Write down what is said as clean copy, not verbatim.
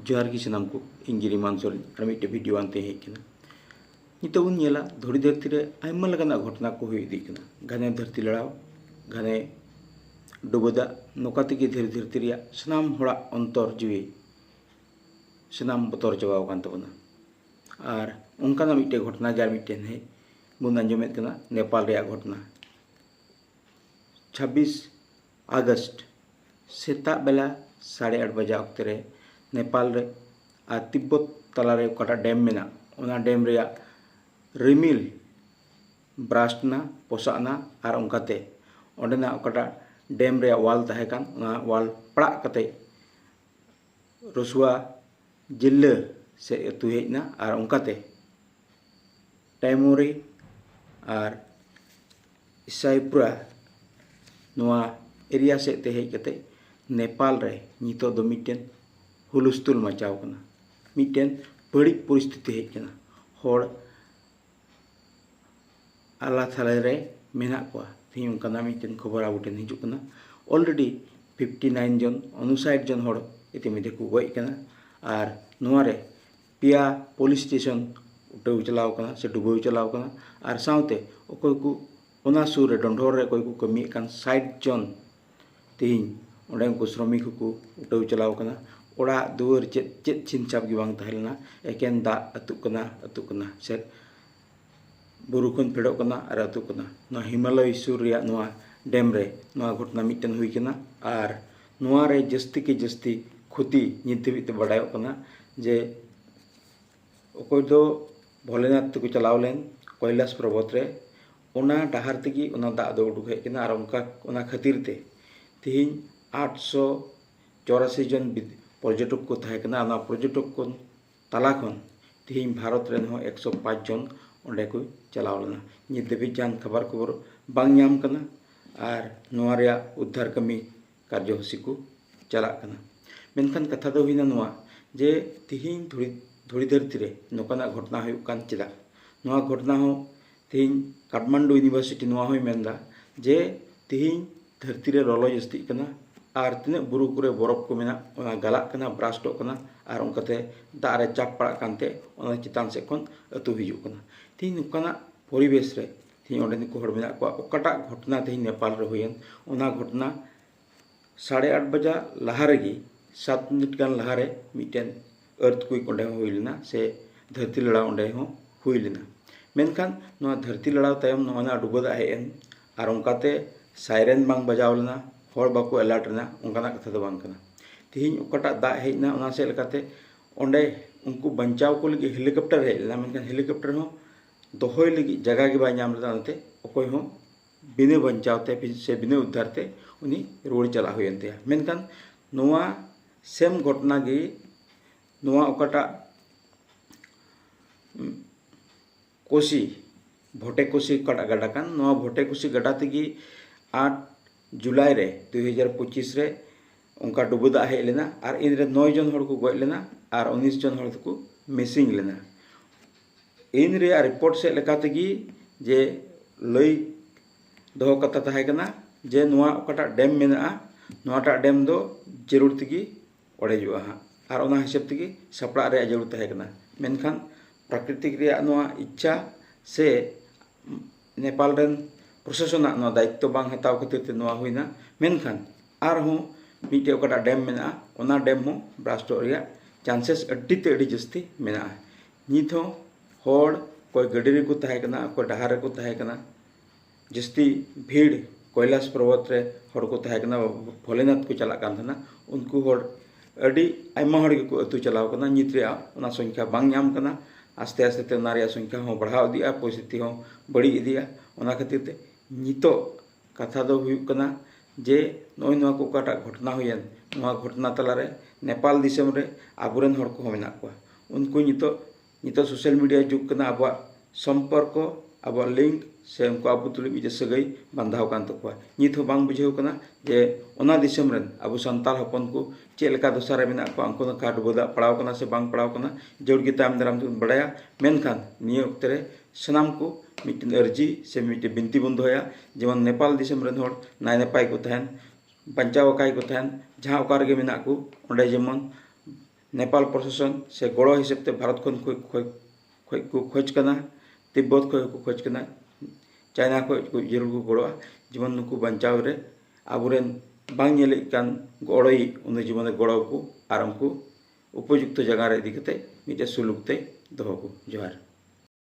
जोहार की सानाम को इन गिरिमान सोरेन और मिट्टे वीडियो आनते हेज कना नितो उन नेला धुड़ी धरती रे आयमा लगाना घटना को हुई इदी कना घने धरती लड़ाव घने डुबदा नोका तेगे धीरे धरती रिया सानाम होड़ा अंतर जीवी सानाम बतर चबाव कान तबना और उनका मिट्टे घटना जार मिट्टे है बुन आंजमेद कना नेपाल रिया घटना 26 अगस्त सेता बेला 8:30 बजे अक्ते रे नेपाल रे आ तिब्बत तलारे कटा डैम मेना ओना डैम रिया रिमिल ब्रास्टना पोसाना और उनकाते ओंडेना कटा डैम रिया वाल तहेकान ओना वाल पड़ा कते रसुआ जिल्ला से अतु हेजना और उनकाते टाइमोरी और इसाईपुरा नोआ एरिया से ते हेज कते नेपाल रे नितो दो मिटेन हुलुस्तुल मचाव कना मिटेन बड़ी परिस्थिति हेज कना होड़ आला थाले रे मेना कोआ थी उनका मिटेन खबर आबुटेन हिजु कना ऑलरेडी 59 जन 59 जन होड़ इतिमধ্যে को गई कना और नोआ रे पिया पुलिस स्टेशन उठे चलाव कना से डुबो चलाव कना और साउते ओकोय को ओना सुर रे डंडोर रे कोई को कमी कान 60 जन तीन ओंडे को श्रमिक को उठे चलाव कना ओड़ा दुआर चेत छिनचाप गी बांग तहलना एकेन दा अतु कना से बुरु खन फेडो कना और अतु कना नो हिमालय सुर रिया नोआ डैम रे नोआ घटना मिटन हुई कना और नोआ रे जस्ती के जस्ती क्षति निधिबिते बडायो कना जे ओकोय दो भोलेनाथ को चलाव लेन कैलाश पर्वत रे ओना डाहार तेगी ओना दा दो उडुक हेज कना और उनका ओना खातिर ते तीन 884 जन पर्यटक को तहकना पर्यटक को तला खन तीन भारत रेन हो 105 जन ओंडे को चलाव लेना नित देवी जान खबर खबर बांग नाम कना और नोआ रिया उद्धार कमी कार्यसूची को चला कना मेनखान कथा दो हुईना नोआ जे तीन धुड़ी धरती रे नोकाना घटना हुई कान चेदा नोआ घटना हो तीन काठमांडू यूनिवर्सिटी नोआ होय मेनदा जे तीन धरती रे ललो जस्ती कना और तीन बुरु कुरे बरफ को मेना ओना गलाक कना ब्रास्टो कना और उनकाते दाग रे चाप पड़ा कानते ओना चितान से खन अतु हिजु कना तीन नुकाना परिवेश रे तीन ओंडे को हड़ मेना को ओकाटा घटना तीन नेपाल रे हुयन ओना घटना 8:30 बजे लहा रेगी 7 मिनट गान लहा रे मिटेन अर्थक्वेक ओंडे हुई लेना से धरती लड़ा ओंडे हो हुई लेना मेनखान नोआ धरती लड़ाव तायम नोना डुबदा हेन और उनकाते साइरेन बांग बजाव लेना हर बाको अलर्ट ना उनकाना कथा दो बांग कना तीन ओकाटा दा हेजना ओना से लेकाते ओंडे उनको बंचाव को लगी हेलीकॉप्टर हेजना मेनखान हेलीकॉप्टर हो दोहय लगी जगह के बाय नाम लेदा नते ओकोय हो बिना बंचावते से बिना उद्धारते उनी रोड चला हुयनते मेनखान नोआ सेम घटना गे नोआ ओकाटा कोसी भोटे कोसी कटा गडा कान नोआ भोटे कोसी गडा तेगी 8 जुलाई रे 2025 रे उनका डुबुदा हेज लेना और इन रे 9 जन हड़ को गज लेना और 19 जन हड़ को मिसिंग लेना इन रे रिपोर्ट से लेका तेगी जे लई दो कथा तहे कना जे नोआ ओकाटा डैम मेना नोआटा डैम दो जरूर तेगी ओडेजुआ हा और ओना हिसाब तेगी सपड़ा रे जरूर तहे कना मेनखान प्राकृतिक रे नोआ इच्छा से नेपाल रेन प्रशासन दायित्व बांग हताव खातिर नोआ हुईना मेनखान आर हो मिटे ओकाटा डैम मेना ओना डैम हो ब्रास्टो रिया चांसेस अड्डी ते अड्डी जस्ती मेना नित हो होड़ कोई गड्डी रे को तहे कना कोई डहार रे को तहे कना जस्ती भीड़ कैलाश पर्वत रे होड़ को तहे कना भोलेनाथ को चला कान थना उनको होड़ अड्डी आयमा होड़ को अतु चलाव कना नित रे ओना संख्या बांग नाम कना आस्ते आस्ते ते ओना रिया संख्या हो बढ़ाव दिया परिस्थिति हो बड़ी इदिया ओना खातिर ते नितो कथा दो हुयुक कना जे नोय नोआ को काटा घटना हुयन नोआ घटना तला रे नेपाल दिसम रे आबुरेन हर को मेना को उनको नितो सोशल मीडिया जुग कना अब संपर्क अब लिंक से उनको अब तुले मिजे सगई बांधाव कान तको नित हो बांग बुझेव कना जे ओना दिसम रेन अब संताल हपन को चेलका दोसारे मेना को अंको का डुबदा पड़ाव कना से बांग पड़ाव कना जोड़ गे ताम दराम तुन बड़ाया मेनखान निये वक्त रे सनाम को मिट्टी अर्जी से मिट्टी बिनती बन दोया जेमन नेपाल दिसम रेन होड़ नाय नपाय को तहन बंचाव काय को तहन जहाँ ओकार गे मेना को ओंडे जेमन नेपाल प्रशासन से गड़ो हिसाब से भारत खन को खोज करना, तिब्बत को खोज करना, चाइना को जरूर को गड़ोआ जीवन नुकु बचाव रे आबुरेन बांग नेले कान गड़ोई उन जीवन गड़ो को आर उनको उपयुक्त जगह रे इदी कते मिटे सुलुक ते दोहो को जोहार।